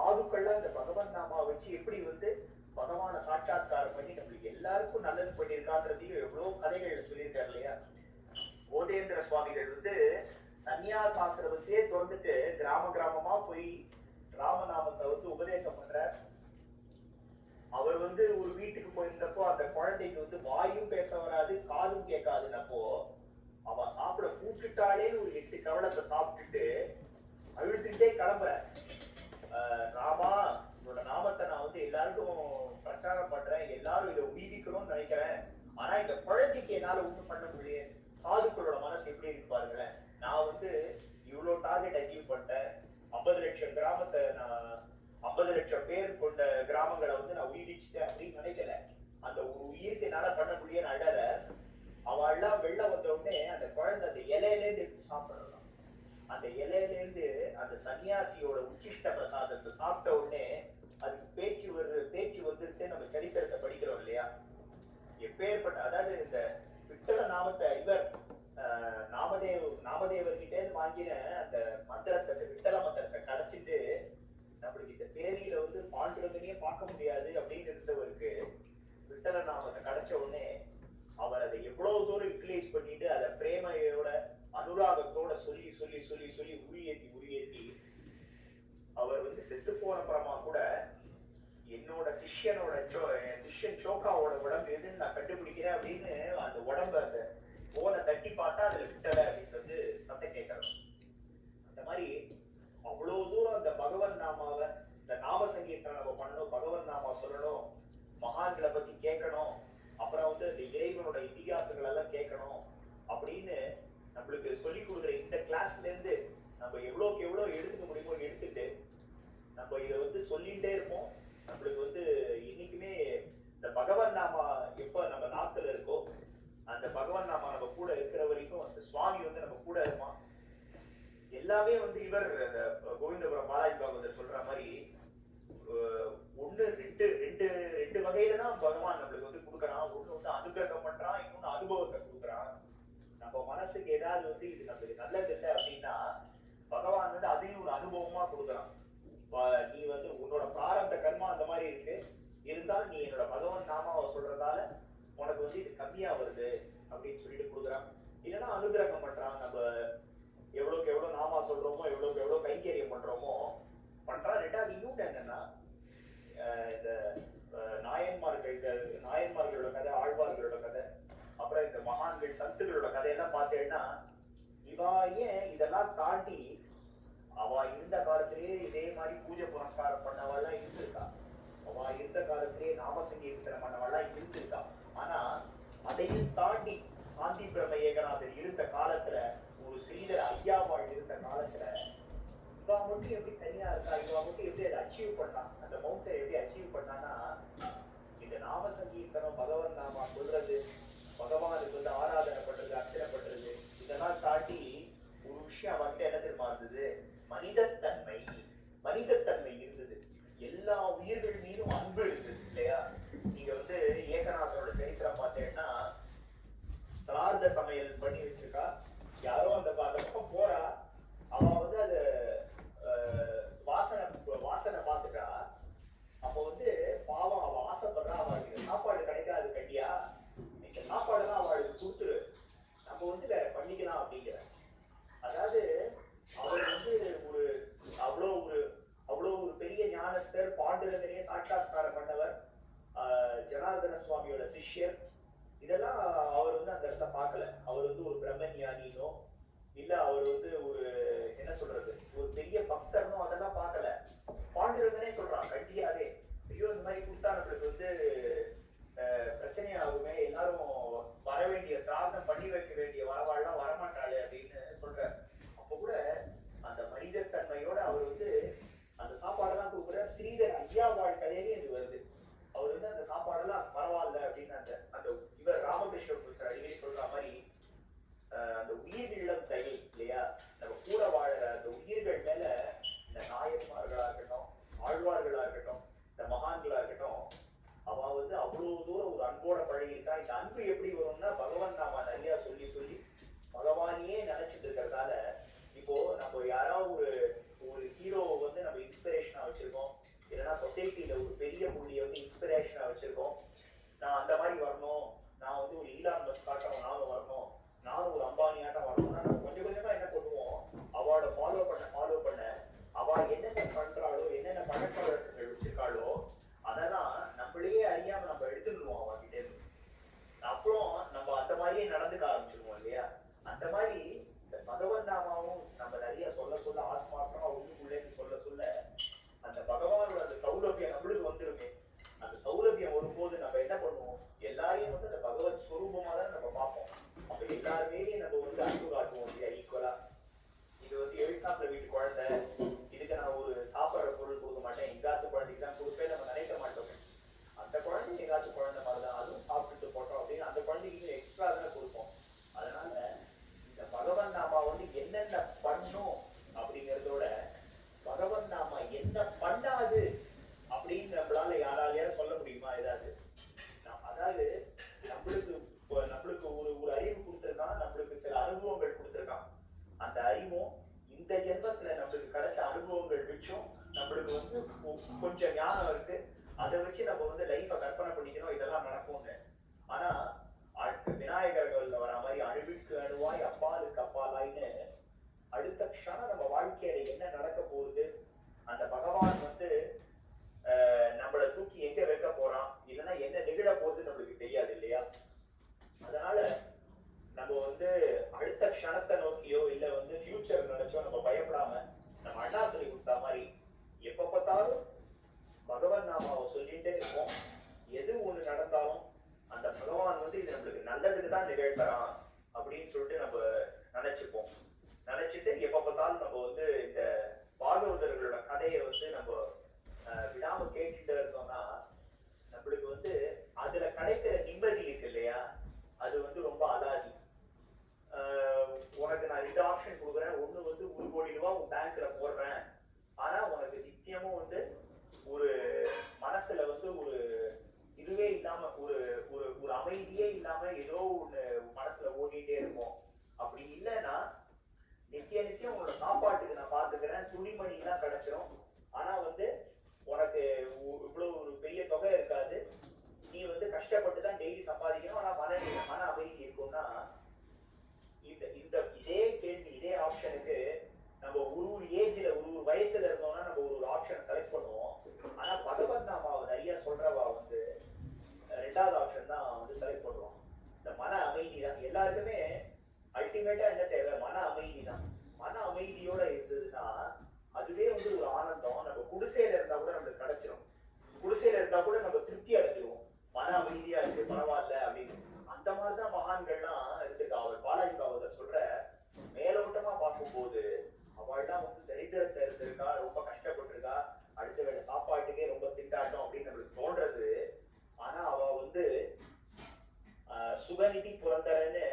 சாதுக்கள்லாம் இந்த பகவன் நாமா வச்சு எப்படி வந்து பகவான சாட்சாத்காரம் பண்ணி நம்மளுக்கு எல்லாருக்கும் நல்லது பண்ணியிருக்கான்றதையும் எவ்வளவு கதைகள் சொல்லியிருக்காரு இல்லையா. போதேந்திர சுவாமிகள் வந்து சன்னியாசாசிரமத்தையே திறந்துட்டு கிராம கிராமமா போய் ராமநாமத்தை வந்து உபதேசம் பண்ற. அவர் வந்து ஒரு வீட்டுக்கு போயிருந்தப்போ அந்த குழந்தைக்கு வந்து வாயும் பேச வராது காதும் கேட்காதுன்னப்போ அவ சாப்பிட கூப்பிட்டுட்டாலே ஒரு 8 கவளத்தை சாப்பிட்டுட்டு அழுதுகிட்டே கிளம்புற. ராமா, உன்னோட நாமத்தை நான் வந்து எல்லாருக்கும் பிரச்சாரம் பண்றேன், எல்லாரும் இதை உபீதிக்கணும்னு நினைக்கிறேன், ஆனா இந்த குழந்தைக்கு என்னால ஒண்ணும் பண்ண முடியும். சாதுக்களோட மனசு எப்படி இருக்கு பாருங்களேன். நான் வந்து இவ்வளவு டார்கெட் அச்சீவ் பண்ணிட்டேன், 50 லட்சம் கிராமத்தை நான் 50 லட்சம் பேர் கொண்ட கிராமங்களை வந்து நான் உயிரிச்சுட்டேன் அப்படின்னு நினைக்கல. அந்த ஒரு உயிருக்கு என்னால பண்ண முடியும் அழற. அவள் எல்லாம் வெளில வந்த உடனே அந்த குழந்தை அந்த இலையில இருந்து எடுத்து சாப்பிடலாம். அந்த இலையில இருந்து அந்த சன்னியாசியோட உச்சிஷ்ட பிரசாதத்தை சாப்பிட்ட உடனே அதுக்கு பேச்சு வந்துட்டு நம்ம சரித்திரத்தை படிக்கிறோம் இல்லையா. எப்பேற்பட்ட, அதாவது இந்த விட்டல நாமத்தை இவர் நாமதேவர்கிட்ட இருந்து வாங்கின அந்த மந்திரத்தை, விட்டல மந்திரத்தை கிடைச்சிட்டு நம்மளுக்கு இந்த தேதியில வந்து பாண்டுரங்கனையே பார்க்க முடியாது அப்படின்னு இருந்தவருக்கு விட்டல நாமத்தை கிடைச்ச உடனே அவர் அதை எவ்வளவு தூரம் யூட்டிலைஸ் பண்ணிட்டு அதை பிரேமையோட அனுராகத்தோட சொல்லி சொல்லி சொல்லி சொல்லி உரியேத்தி அவர் வந்து செத்து போன பரமா கூட என்னோட சிஷ்யன் சோக்காவோட உடம்பு எதுன்னு நான் கண்டுபிடிக்கிறேன் அப்படின்னு அந்த உடம்பு அந்த போனை தட்டி பார்த்தா அதுல விட்டல அப்படின்னு சொல்லி சத்தம் கேட்கணும். அந்த மாதிரி அவ்வளவு தூரம் அந்த பகவன் நாமாவை, இந்த நாம சங்கீர்த்தனை நம்ம பண்ணணும், பகவன் நாமா சொல்லணும், மகான்களை பத்தி கேட்கணும், அப்புறம் வந்து இந்த இறைவனோட இதிகாசங்கள் எல்லாம் கேட்கணும் அப்படின்னு நம்மளுக்கு சொல்லி கொடுக்குற இந்த கிளாஸ்ல இருந்து நம்ம எவ்வளவுக்கு எவ்வளவு எடுத்துக்க முடியுமோ எடுத்துட்டு நம்ம இதை வந்து சொல்லிட்டே இருப்போம். நம்மளுக்கு வந்து இன்னைக்குமே இந்த பகவன் நாமா எப்ப நம்ம நாத்துல இருக்கோ அந்த பகவன் நாமா நம்ம கூட இருக்கிற வரைக்கும் அந்த சுவாமி வந்து நம்ம கூட இருப்பான். எல்லாமே வந்து இவர் கோவிந்தபுரம் பாலாஜி பாகவதர் சொல்ற மாதிரி ஒண்ணு ரெண்டு வகையில தான் பகவான் நம்மளுக்கு வந்து கொடுக்குறான். ஒண்ணு வந்து அனுகிரகம் பண்றான், இன்னொன்னு அனுபவத்தை கொடுக்குறான். நம்ம மனசுக்கு ஏதாவது வந்து இது நம்மளுக்கு நல்லது இல்லை அப்படின்னா பகவான் வந்து அதையும் ஒரு அனுபவமா கொடுக்குறான். நீ வந்து உன்னோட பிராரப்த கர்மா அந்த மாதிரி இருக்கு, இருந்தாலும் நீ என்னோட பகவான் நாமாவை சொல்றதால உனக்கு வந்து இது கம்மியா வருது அப்படின்னு சொல்லிட்டு கொடுக்குறான். இல்லைன்னா அனுகிரகம் பண்றான். நம்ம எவ்வளவுக்கு எவ்வளவு நாமா சொல்றோமோ, எவ்வளவுக்கு எவ்வளவு கைங்கரியம் பண்றோமோ பண்றான். ரெண்டாவது இன்னொன்று என்னன்னா, இந்த நாயன்மார்களோட கதை, ஆழ்வார்களோட கதை, அப்புறம் இந்த மகான்கள் சத்துகளோட கதையெல்லாம் பார்த்தேன்னா இவா ஏன் இதெல்லாம் தாண்டி அவ இருந்த காலத்திலேயே இதே மாதிரி பூஜை புனஸ்காரம் பண்ணவெல்லாம் இருந்திருக்கா. அவ இருந்த காலத்திலேயே நாம சங்கீர்த்தனம் பண்ணவெல்லாம் இருந்திருக்கா. ஆனா அதையும் தாண்டி சாந்தி பிரம்ம ஏகநாதர் இருந்த காலத்துல, ஒரு ஸ்ரீதர் ஐயாவாள் இருந்த காலத்துல இவா மட்டும் எப்படி தனியா இருக்கா, இவா மட்டும் எப்படி அதை அச்சீவ் பண்ணா, அந்த மவுண்டை எப்படி அச்சீவ் பண்ணான்னா இந்த நாம சங்கீர்த்தனம், பகவன் நாமா சொல்றது, பகவானுக்கு வந்து ஆராதனை பண்றது, அர்ச்சனை பண்றது, இதெல்லாம் தாண்டி ஒரு விஷயம் அவன்கிட்ட என்ன தெரியுமா இருந்தது, மனிதத்தன்மை இருந்தது. எல்லா உயிர்கள் மீதும் அன்பு இருந்தது இல்லையா. நீங்க வந்து ஏகநாதனோட சரித்திரம் பார்த்தேன்னா சிரார்த்த சமையல் பண்ணி வச்சிருக்கா. யாரோ அந்த பக்கம் போறா, அவ வந்து அது வாசனை பார்த்துட்டா. அப்ப வந்து பாவம் அவ ஆசைப்படுறா, அவளுக்கு சாப்பாடு கிடைக்காது கட்டியா, இந்த சாப்பாடுலாம் அவளுக்கு கொடுத்துரு, நம்ம வந்து வேற பண்ணிக்கலாம் அப்படிங்கிற. அதாவது அவர் வந்து அவ்வளோ ஒரு பெரிய ஞானஸ்தர், பாண்டுரங்கனே சாட்சாத்காரம் பண்ணவர், ஜனார்தன சுவாமியோட சிஷ்யர். இதெல்லாம் அவர் வந்து அந்த இடத்த பார்க்கல. அவர் வந்து ஒரு பிரம்மஞானினோ இல்ல அவர் வந்து ஒரு என்ன சொல்றது ஒரு பெரிய பக்தர்னோ அதெல்லாம் பார்க்கல. பாண்டுரங்கனே சொல்றான் கட்டியாவே, ஐயோ இந்த மாதிரி கொடுத்தா நம்மளுக்கு வந்து பிரச்சனையாகுமே, எல்லாரும் வர வேண்டிய சாதனம் பண்ணி வைக்க வேண்டிய வரவாள்லாம் வரமாட்டாளே அப்படின்னு சொல்ற. அப்ப கூட அந்த மனிதத்தன்மையோட அவர் வந்து அந்த சாப்பாடெல்லாம் கொடுக்குற. ஸ்ரீதர் ஐயாவாள் கதையிலே இது வருது. அவர் வந்து அந்த சாப்பாடெல்லாம் பரவாயில்ல அப்படின்னு அந்த இவர் ராமகிருஷ்ண அடிக்கடி சொல்ற மாதிரி அந்த உயிரிழம் தயை இல்லையா, நம்ம கூட வாழற அந்த உயிர்கள் மேல இந்த நாயன்மார்களா இருக்கட்டும், ஆழ்வார்களா இருக்கட்டும், இந்த மகான்களா இருக்கட்டும், அவ வந்து அவ்வளவு தூரம் ஒரு அன்போட பழகியிருக்கா. இந்த அன்பு எப்படி வரும்னா பகவான் நாம நிறைய சொல்லி சொல்லி அந்த மாதிரி இந்த பகவன் நாமாவும் நம்ம நிறைய சொல்ல சொல்ல ஆத்மார்த்தமா உள்ளுக்குள்ளே சொல்ல சொல்ல அந்த பகவானோட அந்த சௌலபியம் நம்மளுக்கு வந்துருமே. அந்த சௌலபியம் வரும்போது நம்ம என்ன பண்ணுவோம், எல்லாரையும் வந்து அந்த பகவத் ஸ்வரூபமா தான் நம்ம பார்ப்போம். அப்ப எல்லாருமே நம்ம வந்து அன்பு காட்டுவோம் இல்லையா ஈக்குவலா. இது வந்து எழுத்தாப்புல வீட்டு குழந்தை, இதுக்கு நான் ஒரு சாப்பிட்ற பொருள் கொடுக்க மாட்டேன், எங்காத்து குழந்தைக்கு தான் கொடுப்பேன் நம்ம நினைக்க மாட்டோம். அந்த குழந்தை எங்காச்சும் குழந்தை மாதிரிதான், அதுவும் சாப்பிட்டுட்டு போட்டோம் அப்படின்னு அந்த குழந்தைக்கு எக்ஸ்ட்ரா தானே கொடுப்போம். அதனால இந்த பகவன் நாமா வந்து என்னென்ன பண்ணும் அப்படிங்கிறதோட பகவன் நாமா என்ன பண்ணாது அப்படின்னு நம்மளால யாராலையாவது சொல்ல முடியுமா ஏதாவது? அதாவது நம்மளுக்கு ஒரு அறிவு கொடுத்துருக்கான், நம்மளுக்கு சில அனுபவங்கள் கொடுத்துருக்கான். அந்த அறிவும் இந்த ஜென்மத்துல நம்மளுக்கு கிடைச்ச அனுபவங்கள் வச்சும் நம்மளுக்கு வந்து கொஞ்சம் ஞானம் இருக்கு. அதை வச்சு நம்ம வந்து லைஃபை கற்பனை பண்ணிக்கணும், இதெல்லாம் நடக்கும்னு. ஆனா விநாயகர்கள்ல வர மாதிரி அணுவிற்கு அணுவாய் அப்பாலுக்கு அப்பாலாயின்னு அடுத்த க்ஷணம் நம்ம வாழ்க்கையில என்ன நடக்க போகுது, அந்த பகவான் வந்து நம்மளை தூக்கி எங்க வைக்க போறான், இல்லைன்னா என்ன நிகழ போகுது நம்மளுக்கு தெரியாது இல்லையா. அதனால நம்ம வந்து அடுத்த க்ஷணத்தை நோக்கியோ இல்ல வந்து ஃபியூச்சர் நினைச்சோ நம்ம பயப்படாம, நம்ம அண்ணா சொல்லி கொடுத்தா மாதிரி எப்ப பார்த்தாலும் பகவான் நாமாவை சொல்லிட்டே இருப்போம். எது ஒண்ணு நடந்தாலும் அந்த பகவான் வந்து இது நம்மளுக்கு நல்லதுக்கு தான் நிகழ்த்தறான் அப்படின்னு சொல்லிட்டு நம்ம நினைச்சுப்போம். நினைச்சிட்டு எப்ப பார்த்தாலும் நம்ம வந்து இந்த பாகவதர்களோட கதையை வந்து நம்ம விடாம கேட்டுட்டு இருந்தோம்னா நம்மளுக்கு வந்து அதுல கிடைக்கிற நிம்மதி இருக்கு இல்லையா, அது வந்து ரொம்ப அலாதி. உனக்கு நான் 2 ஆப்ஷன் கொடுக்குறேன். ஒண்ணு வந்து 1 கோடி ரூபாய் உன் பேங்க்ல போடுறேன், ஆனா உனக்கு நித்தியமும் வந்து ஒரு மனசுல வந்து ஒரு இதுவே இல்லாம ஒரு ஒரு அமைதியே இல்லாம ஏதோ ஒண்ணு மனசுல ஓடிட்டே இருக்கும். அப்படி இல்லைன்னா நித்தியம் உன்னோட சாப்பாட்டுக்கு நான் பாத்துக்கிறேன், துணிமணி எல்லாம் கிடைச்சிரும், ஆனா வந்து உனக்கு இவ்வளவு ஒரு பெரிய தொகை இருக்காது, நீ வந்து கஷ்டப்பட்டு தான் டெய்லி சம்பாதிக்கணும், ஆனா மன அமைதி இருக்கும்னா இதே கேள்வி இதே ஆப்ஷனுக்கு நம்ம ஒரு ஏஜ்ல ஒரு வயசுல இருந்தோம்னா நம்ம ஒரு ஆப்ஷன் செலக்ட் பண்ணுவோம். ஆனா பகவத் நாமாவை நிறைய சொல்றவா வந்து 2வது ஆப்ஷன் தான் வந்து செலக்ட் பண்ணுவோம். இந்த மன அமைதி தான் எல்லாருக்குமே அல்டிமேட்டா என்ன தேவை, மன அமைதி தான். மன அமைதியோட இருந்ததுன்னா அதுவே வந்து ஒரு ஆனந்தம். நம்ம குடிசையில இருந்தா கூட நம்மளுக்கு கிடைச்சிடும், குடிசையில இருந்தா கூட நம்ம திருப்தி அடைஞ்சிருவோம், மன அமைதியா இருக்கு பரவாயில்ல அப்படின்னு. அந்த மாதிரிதான் மகான்கள்லாம் இருந்திருக்கா. அவர் பாலாஜி பாகவதர் சொல்ற மேலோட்டமா பார்க்கும்போது அவள்தான் வந்து தரித்திரத்தை இருந்திருக்கா, ரொம்ப கஷ்டப்பட்டிருக்கா, அடுத்த வேலை சாப்பாட்டுக்கே ரொம்ப திண்டாட்டம் அப்படின்னு நம்மளுக்கு தோன்றது. ஆனா அவ வந்து சுகநிதி புரந்தரன்னு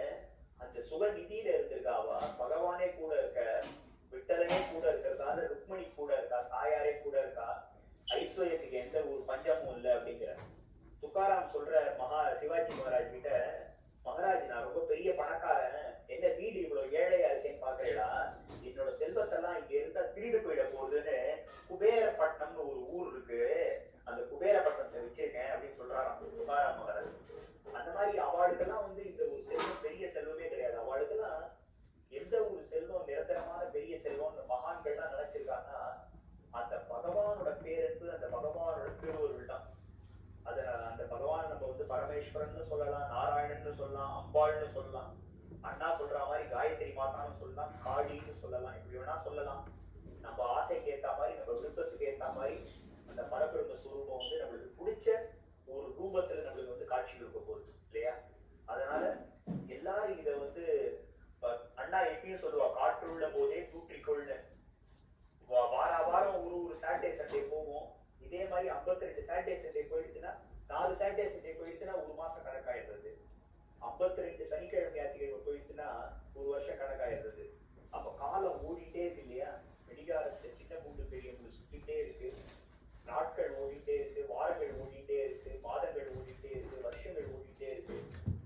அந்த சுகநிதியில இருந்திருக்கா. அவ பகவானே கூட இருக்க, விட்டலனே கூட இருக்கிறதால ருக்மணி கூட இருக்கா, தாயாரே கூட இருக்கா, ஐஸ்வர்யத்துக்கு எந்த ஒரு பஞ்சமும் இல்லை அப்படிங்கிற துக்காராம் சொல்ற சிவாஜி மகாராஜ் கிட்ட, மகாராஜ் நான் ரொம்ப பெரிய பணக்காரன், என்ன வீடு இவ்வளவு ஏழையா இருக்கேன்னு பாக்குறீங்களா, என்னோட செல்வத்தெல்லாம் இங்க இருந்தா திருடு போயிட போகுதுன்னு குபேரப்பட்டினம்னு ஒரு ஊர் இருக்கு, அந்த குபேரப்பட்டினத்தை வச்சிருக்கேன் அப்படின்னு சொல்றாராம் துக்காராம் மகாராஜ். அந்த மாதிரி அவளுக்கெல்லாம் வந்து இந்த ஒரு செல்வம் பெரிய செல்வமே கிடையாது. அவளுக்கெல்லாம் எந்த ஒரு செல்வம் நிரந்தரமான பெரிய செல்வம் மகான்கள்லாம் நினைச்சிருக்காங்கன்னா அந்த பகவானோட பேரன்பு, அந்த பகவானோட திருவருள் தான். அத அந்த பகவான் நம்ம வந்து பரமேஸ்வரன் சொல்லலாம், நாராயணன்னு சொல்லலாம், அம்பாள்னு சொல்லலாம், அண்ணா சொல்ற மாதிரி காயத்ரி மாதான்னு சொல்லலாம், காளின்னு சொல்லலாம், இப்படி வேணா சொல்லலாம். நம்ம ஆசைக்கு ஏற்ற மாதிரி நம்ம விருப்பத்துக்கு ஏற்ற மாதிரி அந்த பரபிரம்ம ஸ்வரூபம் வந்து நம்மளுக்கு பிடிச்ச ஒரு ரூபத்துல நம்மளுக்கு வந்து காட்சி கொடுக்க போகுது இல்லையா. அதனால எல்லாரும் இத வந்து அண்ணா எப்பயும் சொல்லுவா, காற்றுள்ள போதே தூற்றிக்கொள்னு. வாரம் ஒரு சாட்டர்டே சண்டே போவோம். இதே மாதிரி 52 சாட்டர்டே சண்டே போயிடுச்சுன்னா 4 சாட்டர்டே சண்டே போயிடுச்சுன்னா 1 மாசம் கணக்காயிடுறது. 52 சனிக்கிழமை ஞாயிற்றுக்கிழமை போயிடுச்சுன்னா 1 வருஷம் கணக்காயிடுறது. அப்ப காலம் ஓடிட்டே இருக்கு இல்லையா. வெடிகாரத்தை சின்ன பூண்டு பெரிய பூண்டு சுத்திட்டே இருக்கு, நாட்கள் ஓடிட்டே இருக்கு, வாரங்கள் ஓடிட்டே இருக்கு, மாதங்கள் ஓடிட்டே இருக்கு, வருஷங்கள் ஓடிட்டே இருக்கு.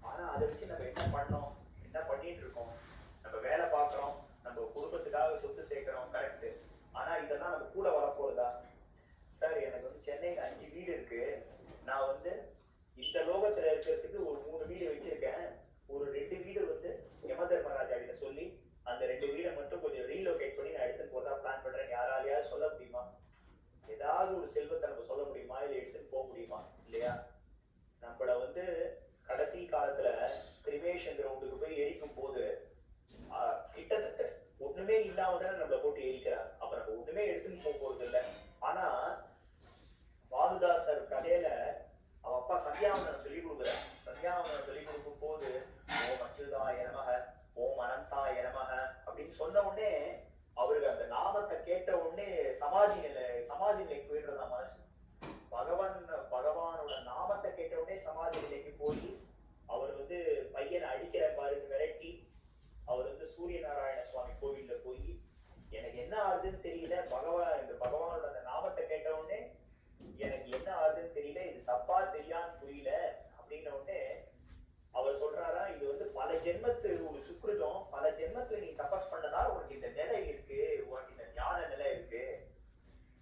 ஆனா அதை வச்சு நம்ம என்ன பண்ணோம், என்ன பண்ணிட்டு இருக்கோம், நம்ம வேலை பார்க்கிறோம், நம்ம குடும்பத்துக்காக சொத்து சேர்க்கிறோம், கரெக்ட். ஆனா இதெல்லாம் நம்ம கூட வரப்போகுதா? சார் எனக்கு வந்து சென்னையில 5 வீடு இருக்கு, நான் வந்து இந்த லோகத்துல இருக்கிறதுக்கு ஒரு 3 வீடு வச்சிருக்கேன், ஒரு 2 வீடு வந்து யம தர்மராஜா கிட்ட சொல்லி அந்த 2 வீடை மட்டும் கொஞ்சம் ரீலோகேட் பண்ணி நான் எடுத்துட்டு போறதா பிளான் பண்றேன். யாராலையாவது சொல்ல முடியுமா? ஏதாவது ஒரு செல்வத்தை நம்ம சொல்ல முடியுமா, இல்லை எடுத்துட்டு போக முடியுமா? இல்லையா. நம்மள வந்து கடைசி காலத்துல கிரிமேஷன் கிரவுண்டுக்கு போய் எரிக்கும் போது சொன்ன உடனே அவருக்கு அந்த நாமத்தை கேட்ட உடனே சமாதி நிலைக்கு போயிடுறதா மனசு. பகவானோட நாமத்தை கேட்ட உடனே சமாதி நிலைக்கு போய் அவர் வந்து பையனை அடிக்கிற பாருங்க விரட்டி அவர் வந்து சூரிய நாராயண சுவாமி கோவில்ல போய் எனக்கு என்ன ஆகுதுன்னு தெரியல, பகவானோட அந்த நாமத்தை கேட்ட உடனே எனக்கு என்ன ஆகுதுன்னு தெரியல, இது தப்பா சரியான்னு புரியல அப்படின்ன உடனே அவர் சொல்றாரா, இது வந்து பல ஜென்மத்து ஒரு சுக்ருதம், பல ஜென்மத்துல நீ தபஸ் பண்ணதால் உனக்கு இந்த நிலை இருக்கு, உனக்கு இந்த ஞான நிலை இருக்கு,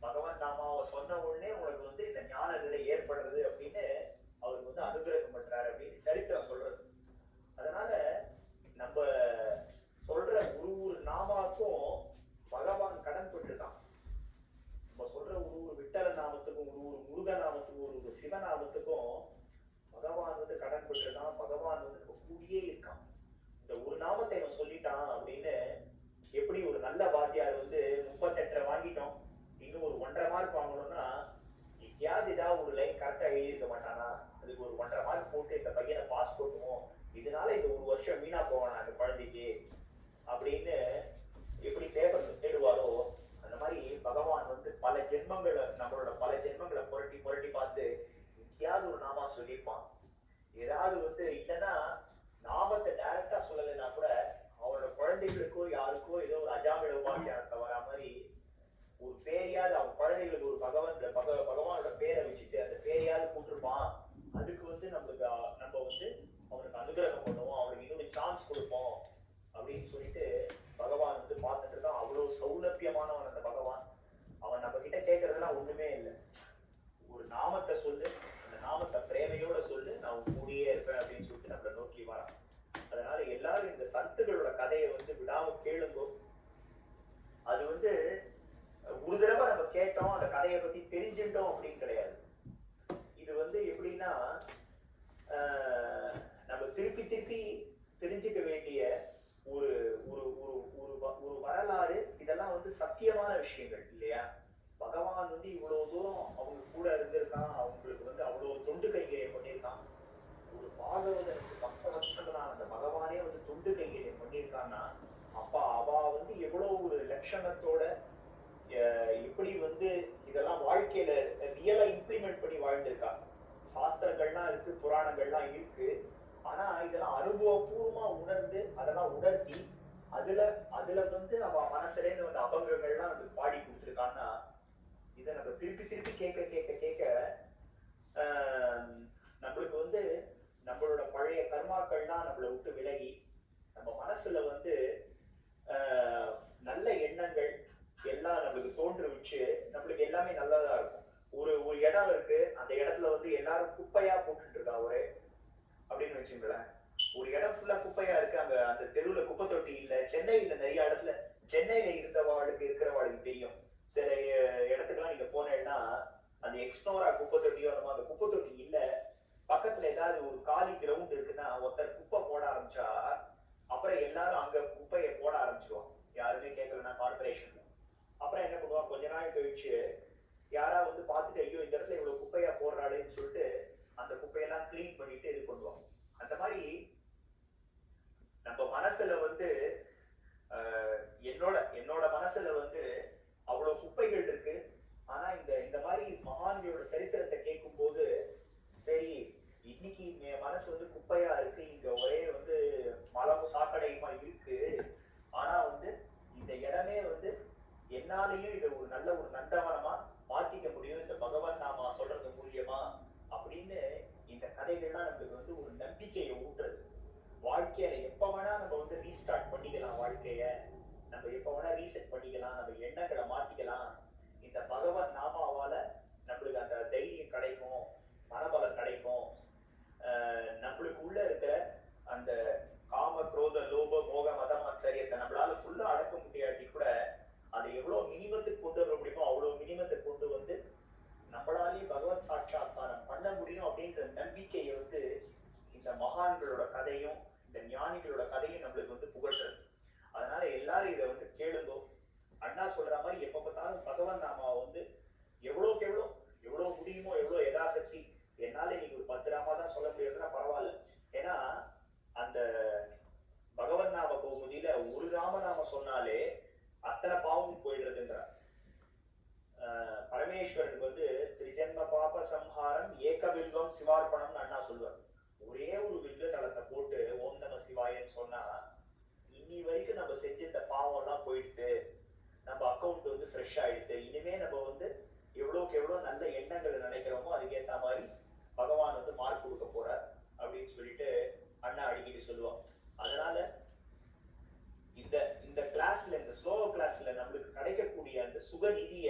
பகவான் நாமாவை சொன்ன உடனே உனக்கு வந்து இந்த ஞான நிலை ஏற்படுறது அப்படின்னு அவருக்கு வந்து அனுகிரகம் பண்றாரு அப்படின்னு சரித்திரம் சொல்றது. அதனால நம்ம சொல்ற ஒரு நாமாக்கும் பகவான் கடன் பெற்றுட்டான். நம்ம சொல்ற ஒரு விட்டல நாமத்துக்கும் ஒரு முருக நாமத்துக்கும் ஒரு சிவநாமத்துக்கும் பகவான் வந்து கடன் பெற்றுதான். பகவான் வந்து நம்ம கூடியே இருக்கான். இந்த ஒரு நாமத்தை இவன் சொல்லிட்டான் அப்படின்னு எப்படி ஒரு நல்ல வாத்தியார் வந்து 38 வாங்கிட்டோம், இன்னும் ஒரு 1.5 மார்க் வாங்கணும்னா எங்கேயாவது ஏதாவது ஒரு லைன் கரெக்டா எழுதியிருக்க மாட்டானா, அதுக்கு ஒரு 1.5 மார்க் போட்டு இந்த பையனை பாஸ் பண்ணுவோம், இதனால இந்த ஒரு வருஷம் வீணா போவானா அந்த குழந்தைக்கு அப்படின்னு எப்படி பேப்பர் தேடுவாரோ அந்த மாதிரி பகவான் வந்து பல ஜென்மங்களை நம்மளோட பல ஜென்மங்களை புரட்டி புரட்டி பார்த்து எங்கேயாவது ஒரு நாமா சொல்லியிருப்பான். ஏதாவது வந்து இல்லைன்னா நாமத்தை டைரக்டா சொல்லலைன்னா கூட அவரோட குழந்தைகளுக்கோ யாருக்கோ ஏதோ ஒரு அஜாமிட உபாக்கியானத்தை வரா மாதிரி ஒரு பேரையாவது அவன் குழந்தைகளுக்கு ஒரு பகவானோட பேரை வச்சுட்டு அந்த பேரையாவது கூட்டிருப்பான். அதுக்கு வந்து நம்ம வந்து அவனுக்கு அனுகிரகம் பண்ணுவோம், அவனுக்கு இன்னொரு சான்ஸ் கொடுப்போம் அப்படின்னு சொல்லிட்டு பகவான் வந்து பார்த்துட்டு இருக்கான். அவ்வளவு சௌலபியமானவன் அந்த பகவான். அவன் நம்ம கிட்ட கேட்கறதுலாம் ஒண்ணுமே இல்லை, ஒரு நாமத்தை சொல்லு, அந்த நாமத்தை பிரேமையோட சொல்லு, நான் கூடியே இருப்பேன் அப்படின்னு சொல்லிட்டு நம்மளை நோக்கி வரான். அதனால எல்லாரும் இந்த சத்துகளோட கதையை வந்து விடாம கேளுங்கோ. அது வந்து ஒரு தடவை நம்ம கேட்டோம், அந்த கதையை பத்தி தெரிஞ்சுட்டோம் அப்படின்னு கிடையாது. இது வந்து எப்படின்னா நம்ம திருப்பி திருப்பி தெரிஞ்சுக்க வேண்டிய ஒரு ஒரு ஒரு வரலாறு. இதெல்லாம் வந்து சத்தியமான விஷயங்கள் இல்லையா. பகவான் வந்து இவ்வளவு தூரம் அவங்க கூட இருந்திருக்கான், அவங்களுக்கு வந்து அவ்வளவு தொண்டு கைங்கரியம் பண்ணியிருக்கான். ஒரு பாகவதனுக்கு 10 வருஷங்களா அந்த பகவானே வந்து தொண்டு கைங்கரியம் பண்ணியிருக்கான்னா அப்ப அவ வந்து எவ்வளவு ஒரு லட்சணத்தோட எப்படி வந்து இதெல்லாம் வாழ்க்கையில ரியலா இம்ப்ளிமெண்ட் பண்ணி வாழ்ந்திருக்கா. சாஸ்திரங்கள்லாம் இருக்கு, புராணங்கள்லாம் இருக்கு, ஆனா இதெல்லாம் அனுபவபூர்வமா உணர்ந்து அதெல்லாம் உணர்த்தி அதுல வந்து நம்ம மனசுலேருந்து வந்து அபங்கங்கள்லாம் வந்து பாடி கொடுத்துருக்கான்னா இதை நம்ம திருப்பி திருப்பி கேட்க கேட்க கேட்க நம்மளுக்கு வந்து நம்மளோட பழைய கர்மாக்கள்லாம் நம்மளை விட்டு விலகி நம்ம மனசுல வந்து நல்ல எண்ணங்கள் எல்லாம் நம்மளுக்கு தோன்றுவிச்சு நம்மளுக்கு எல்லாமே நல்லதா இருக்கும். ஒரு இடம் இருக்கு, அந்த இடத்துல வந்து எல்லாரும் குப்பையா போட்டுட்டு இருக்கா ஒரே அப்படின்னு வச்சுங்களேன். ஒரு இடம் ஃபுல்லா குப்பையா இருக்கு, அந்த தெருவுல குப்பை தொட்டி இல்ல. சென்னையில நிறைய இடத்துல, சென்னையில இருக்கிறவாளுக்கு தெரியும். சில இடத்துக்குலாம் நீங்க போனேன்னா அந்த எக்ஸ்னோரா குப்பை தொட்டியோ அந்த குப்பை தொட்டி இல்ல, பக்கத்துல ஏதாவது ஒரு காலி கிரவுண்ட் இருக்குன்னா ஒருத்தர் குப்பை போட ஆரம்பிச்சா அப்புறம் எல்லாரும் அங்க குப்பையை போட ஆரம்பிச்சிருவான், யாருமே கேட்கலன்னா கார்பரேஷன்ல. அப்புறம் என்ன பண்ணுவான், கொஞ்ச நாள் கழிச்சு யாரா வந்து பார்த்துட்டு ஐயோ இந்த இடத்துல இவ்வளவு குப்பையா போடுறாளேன்னு சொல்லிட்டு அந்த குப்பையெல்லாம் கிளீன் பண்ணிட்டு இது பண்ணுவான். அந்த மாதிரி நம்ம மனசுல வந்து என்னோட மனசுல வந்து அவ்வளவு குப்பைகள் இருக்கு. ஆனா இந்த மாதிரி மகான்களோட சரித்திரத்தை கேட்கும் போது சரி, இன்னைக்கு என் மனசு வந்து குப்பையா இருக்கு, இங்க ஒரே வந்து மலமும் சாக்கடையுமா இருக்கு, ஆனா வந்து இந்த இடமே வந்து என்னாலையும் இதை ஒரு நல்ல ஒரு நந்தவனமா மாத்திக்க முடியும் இந்த பகவான் நாமா சொல்றது மூலியமா அப்படின்னு இந்த கதைகள்லாம் நம்மளுக்கு வந்து ஒரு நம்பிக்கையை ஊட்டுறது. வாழ்க்கையில எப்ப வேணா நம்ம வந்து ரீஸ்டார்ட் பண்ணிக்கலாம், வாழ்க்கைய நம்ம எப்ப வேணா ரீசெட் பண்ணிக்கலாம், நம்ம எண்ணங்களை மாத்திக்கலாம். இந்த பகவான் நாமாவால நம்மளுக்கு அந்த தைரியம் கிடைக்கும், மனபலம் கிடைக்கும். நம்மளுக்கு உள்ள இருக்கிற அந்த காம குரோத லோப மோக மத மத்சரியத்தை நம்மளால ஃபுல்லா அடக்க முடியாட்டி கூட அதை எவ்வளவு மினிமத்துக்கு கொண்டு வர முடியுமோ அவ்வளவு மினிமத்தை கொண்டு வந்து நம்மளாலேயே பகவத் சாட்சாத்காரம் பண்ண முடியும் அப்படின்ற நம்பிக்கையை வந்து இந்த மகான்களோட கதையும் இந்த ஞானிகளோட கதையும் நம்மளுக்கு வந்து புகழ்றது. அதனால எல்லாரும் இதை வந்து கேளுங்கோ. அண்ணா சொல்ற மாதிரி எப்ப பார்த்தாலும் பகவான் நாமா வந்து நாம சொன்னாலே அத்தனை பாவம் போயிடுறதுன்றார். பரமேஸ்வரனுக்கு வந்து திரிஜன்ம பாப சம்ஹாரம் ஏக வில்வம் சிவார்ப்பணம்னு அண்ணா சொல்லுவார். ஒரே ஒரு வில்வ தளத்தை போட்டு ஓம் நம சிவாயன்னு சொன்னா இனி வரைக்கும் நம்ம செஞ்ச இந்த பாவம் எல்லாம் போயிட்டு நம்ம அக்கௌண்ட் வந்து ஃப்ரெஷ் ஆயிடுது. இனிமே நம்ம வந்து எவ்வளவுக்கு எவ்வளவு நல்ல எண்ணங்கள் நினைக்கிறோமோ அதுக்கேற்ற மாதிரி பகவான் வந்து மார்க் கொடுக்க போறார் அப்படின்னு சொல்லிட்டு அண்ணா அடிக்கடி சொல்லுவோம். அதனால இந்த இந்த கிளாஸ்ல, இந்த ஸ்லோக கிளாஸ்ல நம்மளுக்கு கிடைக்கக்கூடிய அந்த சுகநிதிய,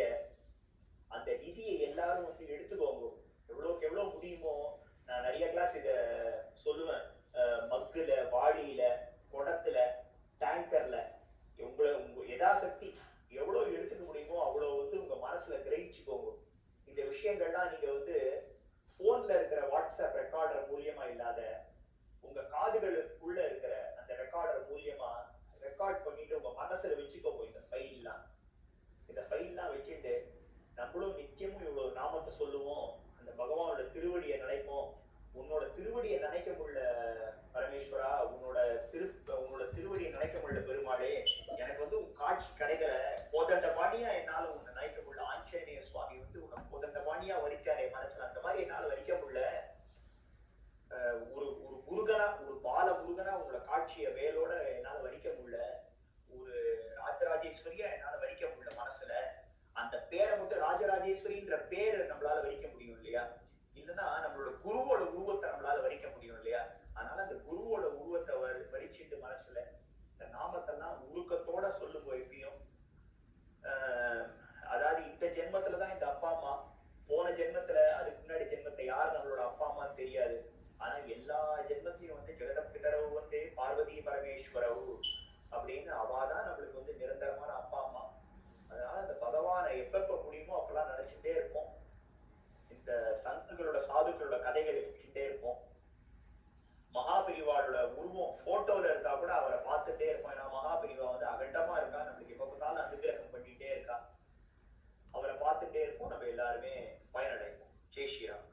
அந்த நிதியை எல்லாரும் வந்து எடுத்துக்கோங்க. எவ்வளவுக்கு எவ்வளவு முடியுமோ, நான் நிறைய கிளாஸ் இத சொல்லுவேன். மக்குல, வாளியில, குடத்துல, டேங்கர்ல, உங்க யதாசக்தி எவ்வளவு எடுத்துக்க முடியுமோ அவ்வளவு வந்து உங்க மனசுல கிரகிச்சுக்கோங்க. இந்த விஷயங்கள்லாம் நீங்க வந்து போன்ல இருக்கிற வாட்ஸ்அப் ரெக்கார்டர் மூலியமா இல்லாத உங்க காதுகளுக்குள்ள இருக்கிற அந்த ரெக்கார்டர் மூலியமா ரெக்கார்ட் பண்ணிட்டு உங்க மனசுல வச்சுக்கோங்க. இந்த ஃபைல்லாம் வச்சுட்டு நம்மளும் நித்தியமும் இவ்வளவு நாமத்தை சொல்லுவோம், அந்த பகவானோட திருவடியை நினைப்போம். உன்னோட திருவடியை நினைக்க முடியல பரமேஸ்வரா, உன்னோட திருவடியை நினைக்க முடியல பெருமாளே, எனக்கு வந்து உன் காட்சி கிடைக்கல, கோதண்ட பாணியா என்னால உன்னை நினைக்க முடியல, ஆஞ்சநேய சுவாமி வந்து உன்னை கோதண்ட பாணியா வரிச்சாரே மனசுல, அந்த மாதிரி என்னால வரிக்க முடியல. ஒரு ஒரு முருகனா, ஒரு பால முருகனா உங்களை காட்சிய வேலோட என்னால வரிக்க முடியல, ஒரு ராஜராஜேஸ்வரியா என்னால வரிக்க முடியல மனசுல. அந்த பேரை மட்டும் ராஜராஜேஸ்வரின்ற பேரை நம்மளால வரிக்க முடியும் இல்லையா? இல்லைன்னா நம்மளோட குருவோட உருவத்தை நம்மளால வரிக்க முடியும் இல்லையா? அதனால அந்த குருவோட உருவத்தை வரிச்சுட்டு மனசுல இந்த நாமத்தெல்லாம் உருக்கத்தோட சொல்லும் எப்பயும். அதாவது இந்த ஜென்மத்துலதான் இந்த அப்பா அம்மா, போன ஜென்மத்துல அதுக்கு முன்னாடி ஜென்மத்துல யார் நம்மளோட அப்பா அம்மான்னு தெரியாது. ஆனா எல்லா ஜென்மத்திலையும் வந்து ஜெகதப்பிதரவு வந்து பார்வதி பரமேஸ்வரவு அப்படின்னு அவாதான் நம்மளுக்கு வந்து நிரந்தரமான அப்பா அம்மா. அதனால அந்த பகவானை எப்பப்ப முடியுமோ அப்பெல்லாம் நினைச்சுட்டே இருப்போம். இந்த சந்துகளோட சாதுக்களோட கதைகளை கேட்டுட்டே இருப்போம். மகாபிரிவாளோட உருவம் போட்டோல இருந்தா கூட அவரை பார்த்துட்டே இருப்போம். ஏன்னா மகாபிரிவா வந்து அகண்டமா இருக்கா, நம்மளுக்கு எப்ப பார்த்தாலும் அனுகிரகம் பண்ணிட்டே இருக்கா. அவரை பார்த்துட்டே இருப்போம், நம்ம எல்லாருமே பயனடைப்போம். ஜெய் ஸ்ரீராம்.